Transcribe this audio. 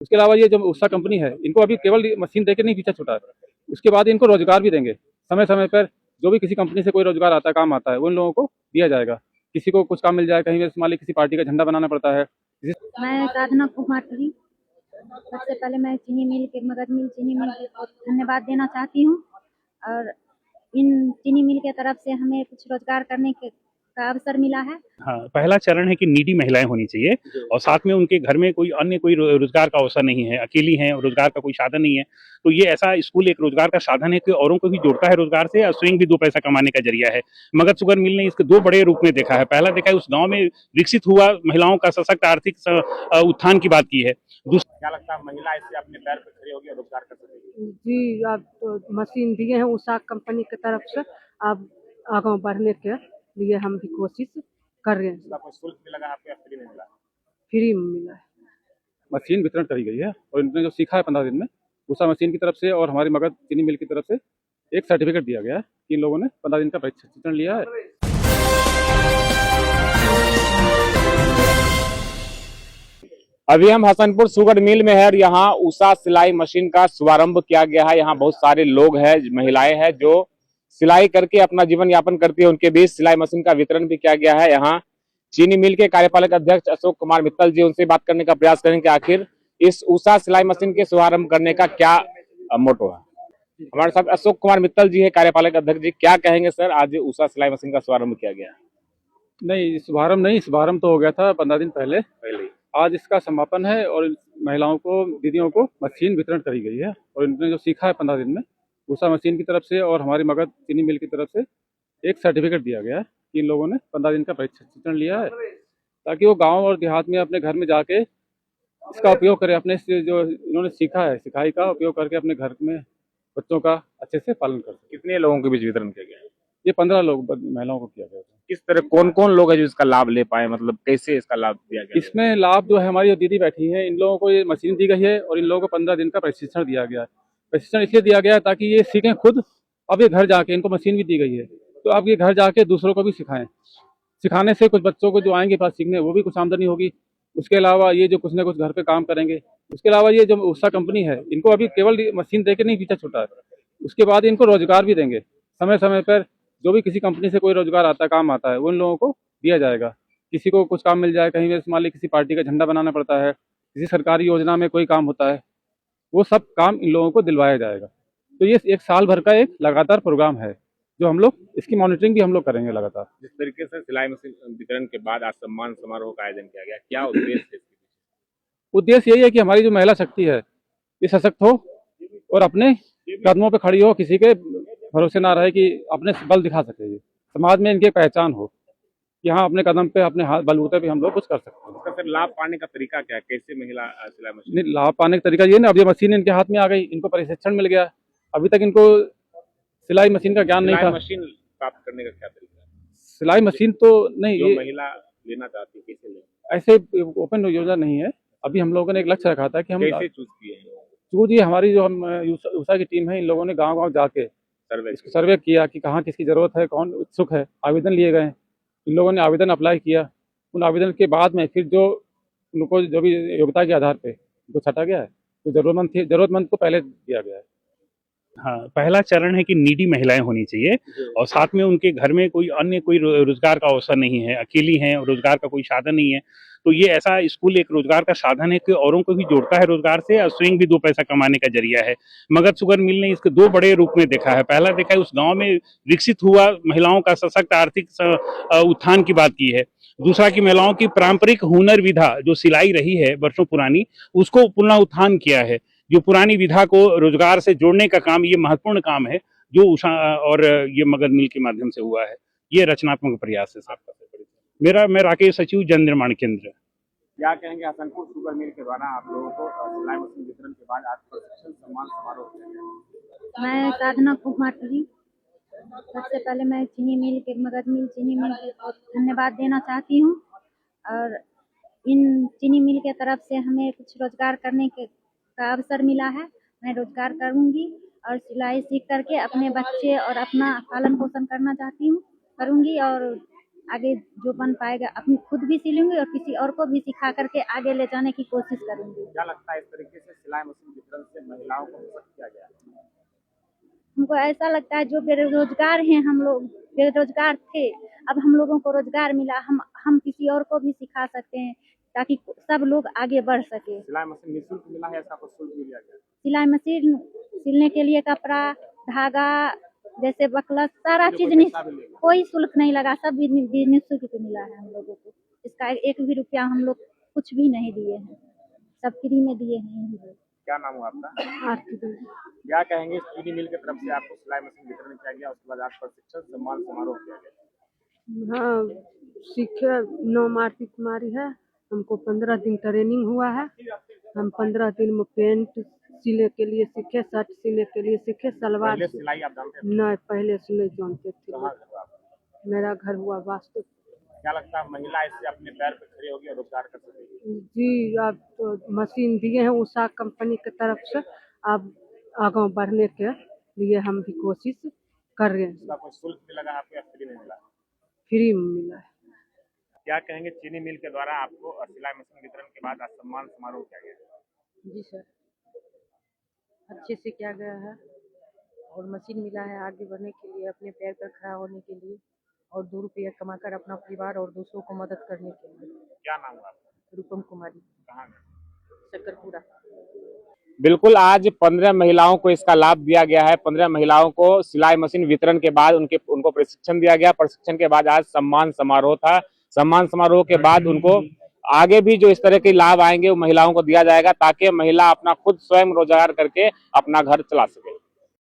उसके अलावा ये जो उषा कंपनी है, इनको अभी केवल मशीन देके नहीं पीछा छूटा है, उसके बाद इनको रोजगार भी देंगे। समय समय पर जो भी किसी कंपनी से कोई रोजगार आता है, काम आता है, उन लोगों को दिया जाएगा। किसी को कुछ काम मिल जाए, कहीं भी मान लीजिए किसी पार्टी का झंडा बनाना पड़ता है। मैं साधना कुमारी, सबसे पहले मैं चीनी मिल के मगध मिल चीनी मिल के बहुत धन्यवाद देना चाहती हूँ। और इन चीनी मिल के तरफ से हमें कुछ रोजगार करने का अवसर मिला है। हाँ, पहला चरण है कि नीडी महिलाएं होनी चाहिए और साथ में उनके घर में कोई रोजगार का अवसर नहीं है, अकेली हैं, रोजगार का कोई साधन नहीं है, तो ये ऐसा स्कूल एक रोजगार का साधन है कि औरों को भी जोड़ता है रोजगार से और स्वयं भी दो पैसा कमाने का जरिया है। मगध शुगर मिल ने इसके दो बड़े रूप में देखा है। पहला देखा है उस गाँव में विकसित हुआ महिलाओं का सशक्त आर्थिक उत्थान की बात की है। दूसरा क्या लगता है महिला इससे अपने पैर पर खड़ी होगी और रोजगार कर सकेगी? जी, अब तो मशीन दिए हैं उषा कंपनी की तरफ से, अब आगे बढ़ने के लिए हम भी कोशिश कर रहे हैं। आपको शुल्क भी लगा आपको या फ्री में मिला? फ्री में मिला है। मशीन वितरण करी गई है और इन्होंने जो सीखा है 15 दिन में, उषा मशीन की तरफ से और हमारी मगध चीनी मिल की तरफ से एक सर्टिफिकेट दिया गया है कि इन लोगों ने 15 दिन का प्रशिक्षण लिया है। अभी हम हसनपुर शुगर मिल में है और यहाँ उषा सिलाई मशीन का शुभारंभ किया गया है। यहाँ बहुत सारे लोग हैं, महिलाएं हैं जो सिलाई करके अपना जीवन यापन करती है। उनके बीच सिलाई मशीन का वितरण भी किया गया है। यहाँ चीनी मिल के कार्यपालक अध्यक्ष अशोक कुमार मित्तल जी, उनसे बात करने का प्रयास करेंगे आखिर इस उषा सिलाई मशीन के शुभारंभ करने का क्या मोटो है। हमारे साथ अशोक कुमार मित्तल जी है, कार्यपालक अध्यक्ष जी। क्या कहेंगे सर, आज उषा सिलाई मशीन का शुभारंभ किया गया? नहीं, शुभारंभ तो हो गया था 15 दिन पहले। आज इसका समापन है और महिलाओं को, दीदियों को मशीन वितरण करी गई है और इन्होंने जो सीखा है 15 दिन में, उषा मशीन की तरफ से और हमारी मगध चीनी मिल की तरफ से एक सर्टिफिकेट दिया गया है कि इन लोगों ने 15 दिन का प्रशिक्षण लिया है, ताकि वो गांव और देहात में अपने घर में जाके इसका उपयोग करें। अपने से जो इन्होंने सीखा है, सिखाई का उपयोग करके अपने घर में बच्चों का अच्छे से पालन कर सकें। कितने लोगों के बीच वितरण किया गया? ये 15 लोग महिलाओं को किया गया था। किस तरह, कौन कौन लोग हैं जो इसका लाभ ले पाए, मतलब कैसे इसका लाभ दिया गया? इसमें लाभ जो है, हमारी जो दीदी बैठी है, इन लोगों को ये मशीन दी गई है और इन लोगों को 15 दिन का प्रशिक्षण दिया गया है। प्रशिक्षण इसलिए दिया गया है ताकि ये सीखें खुद। अब ये घर जाके, इनको मशीन भी दी गई है, तो अब ये घर जाके दूसरों को भी सिखाएं। सिखाने से कुछ बच्चों को जो आएंगे पास सीखने, वो भी कुछ आमदनी होगी। उसके अलावा ये जो कुछ ना कुछ घर पे काम करेंगे। उसके अलावा ये जो उषा कंपनी है, इनको अभी केवल मशीन दे के नहीं पीछा छूटा है, उसके बाद इनको रोजगार भी देंगे। समय समय पर जो भी किसी कंपनी से कोई रोजगार आता है, काम आता है, उन लोगों को दिया जाएगा। किसी को कुछ काम मिल जाए, कहीं भी मान लीजिए किसी पार्टी का झंडा बनाना पड़ता है, किसी सरकारी योजना में कोई काम होता है, वो सब काम इन लोगों को दिलवाया जाएगा। तो ये एक साल भर का एक लगातार प्रोग्राम है, जो हम लोग इसकी मॉनिटरिंग भी हम लोग करेंगे लगातार। जिस तरीके से सिलाई मशीन वितरण के बाद आज सम्मान समारोह का आयोजन किया गया, क्या उद्देश्य है? उद्देश्य यही है कि हमारी जो महिला शक्ति है, ये सशक्त हो और अपने कदमों पे खड़ी हो, किसी के भरोसे ना रहे, कि अपने बल दिखा सके, ये समाज में इनकी पहचान हो कि हाँ, अपने कदम पे, अपने हाथ बलबूते पे हम लोग कुछ कर सकते हैं। इसका फिर लाभ पाने का तरीका क्या है? कैसे महिला सिलाई मशीन? नहीं, लाभ पाने का तरीका ये ना, अब ये मशीन इनके हाथ में आ गई, इनको प्रशिक्षण मिल गया। अभी तक इनको सिलाई मशीन का ज्ञान नहीं था। मशीन प्राप्त करने का क्या तरीका है? सिलाई मशीन तो नहीं, जो ये महिला लेना चाहती है कैसे ले? ऐसे ओपन योजना नहीं है। अभी हम लोगों ने एक लक्ष्य रखा था कि हम कैसे चूज किए हैं? चूज, ये हमारी जो हम उषा की टीम है, इन लोगों ने गांव गांव जाके सर्वे किया कि कहाँ किसकी जरूरत है, कौन उत्सुक है। आवेदन लिए गए, इन लोगों ने आवेदन अप्लाई किया। उन आवेदन के बाद में फिर जो उनको जो भी योग्यता के आधार पे जो छाटा गया है, जो जरूरतमंद को पहले दिया गया है। हाँ, पहला चरण है कि नीडी महिलाएं होनी चाहिए और साथ में उनके घर में कोई रोजगार का अवसर नहीं है, अकेली हैं, रोजगार का कोई साधन नहीं है, तो ये ऐसा स्कूल एक रोजगार का साधन है कि औरों को भी जोड़ता है रोजगार से और स्वयं भी दो पैसा कमाने का जरिया है। मगध शुगर मिल ने इसके दो बड़े रूप में देखा है। पहला देखा है उस गाँव में विकसित हुआ महिलाओं का सशक्त आर्थिक उत्थान की बात की है। दूसरा की महिलाओं की पारंपरिक हुनर विधा जो सिलाई रही है वर्षों पुरानी, उसको पुनः उत्थान किया है। जो पुरानी विधा को रोजगार से जोड़ने का काम, ये महत्वपूर्ण काम है जो उषा और ये मगध मिल के माध्यम से हुआ है। ये रचनात्मक प्रयास है मेरा। मैं राकेश सचिव जन निर्माण केंद्र। क्या कहेंगे, हसनपुर शुगर मिल के द्वारा आप लोगों को सिलाई मशीन वितरण के बाद आज प्रशिक्षण सम्मान समारोह किया गया? मैं साधना कुमारी, सबसे पहले मैं चीनी मिल के मगध मिल चीनी मिल के बहुत धन्यवाद देना चाहती हूँ। और इन चीनी मिल के तरफ से हमें कुछ रोजगार करने का अवसर मिला है। मैं रोजगार करूंगी और सिलाई सीख करके अपने बच्चे और अपना पालन पोषण करना चाहती हूँ, करूंगी। और आगे जो बन पाएगा अपनी खुद भी सिलूंगी और किसी और को भी सिखा करके आगे ले जाने की कोशिश करूंगी। क्या लगता है इस तरीके से सिलाई मशीन वितरण से महिलाओं को सशक्त किया गया है? हमको ऐसा लगता है जो बेरोजगार हैं, हम लोग बेरोजगार थे, अब हम लोगों को रोजगार मिला, हम किसी और को भी सिखा सकते हैं ताकि सब लोग आगे बढ़ सके। सिलाई मशीन निःशुल्क मिला है, ऐसा कुछ शुल्क भी लिया गया है? सिलाई मशीन सिलने के लिए कपड़ा, धागा, जैसे बकलस, सारा चीज कोई शुल्क नहीं लगा, सब निःशुल्क मिला है हम लोगों को। इसका एक भी रुपया हम लोग कुछ भी नहीं दिए हैं, सब फ्री में दिए हैं यही लोग। क्या नाम हुआ आपका? आरती देवी। क्या कहेंगे चीनी मिल की तरफ से आपको सिलाई मशीन वितरण किया गया, उसके बाद आज प्रशिक्षण सम्मान समारोह किया गया? हाँ, सीखे। नाम आरती कुमारी है। हमको 15 दिन ट्रेनिंग हुआ है। हम 15 दिन में पेंट सिले के लिए सीखे, शर्ट सिले के लिए सीखे, सलवार पहले सिलाई आप जानते थे? नहीं, पहले से नहीं जानते थे। कहाँ घर हुआ आपका? मेरा घर हुआ वास्तु। क्या लगता है महिला इससे अपने पैर पर खड़ी होगी और रोजगार कर सकेगी? जी, अब तो मशीन दिए हैं उषा कंपनी की तरफ से, अब आगे बढ़ने के लिए हम भी कोशिश कर रहे हैं। इसका कोई शुल्क भी लगा आपको या फ्री में मिला? फ्री में मिला है। क्या कहेंगे चीनी मिल के द्वारा आपको सिलाई मशीन वितरण के बाद आज सम्मान समारोह किया गया? जी सर, अच्छे से किया गया है और मशीन मिला है आगे बढ़ने के लिए, अपने पैर पर खड़ा होने के लिए और 2 रुपया कमाकर अपना परिवार और दूसरों को मदद करने के लिए। क्या नाम हुआ आपका? रूपम कुमारी, कहाँ? शक्करपुरा। बिल्कुल, आज 15 महिलाओं को इसका लाभ दिया गया है। 15 महिलाओं को सिलाई मशीन वितरण के बाद उनको प्रशिक्षण दिया गया। प्रशिक्षण के बाद आज सम्मान समारोह था। सम्मान समारोह के बाद उनको आगे भी जो इस तरह के लाभ आएंगे वो महिलाओं को दिया जाएगा ताकि महिला अपना खुद स्वयं रोजगार करके अपना घर चला सके।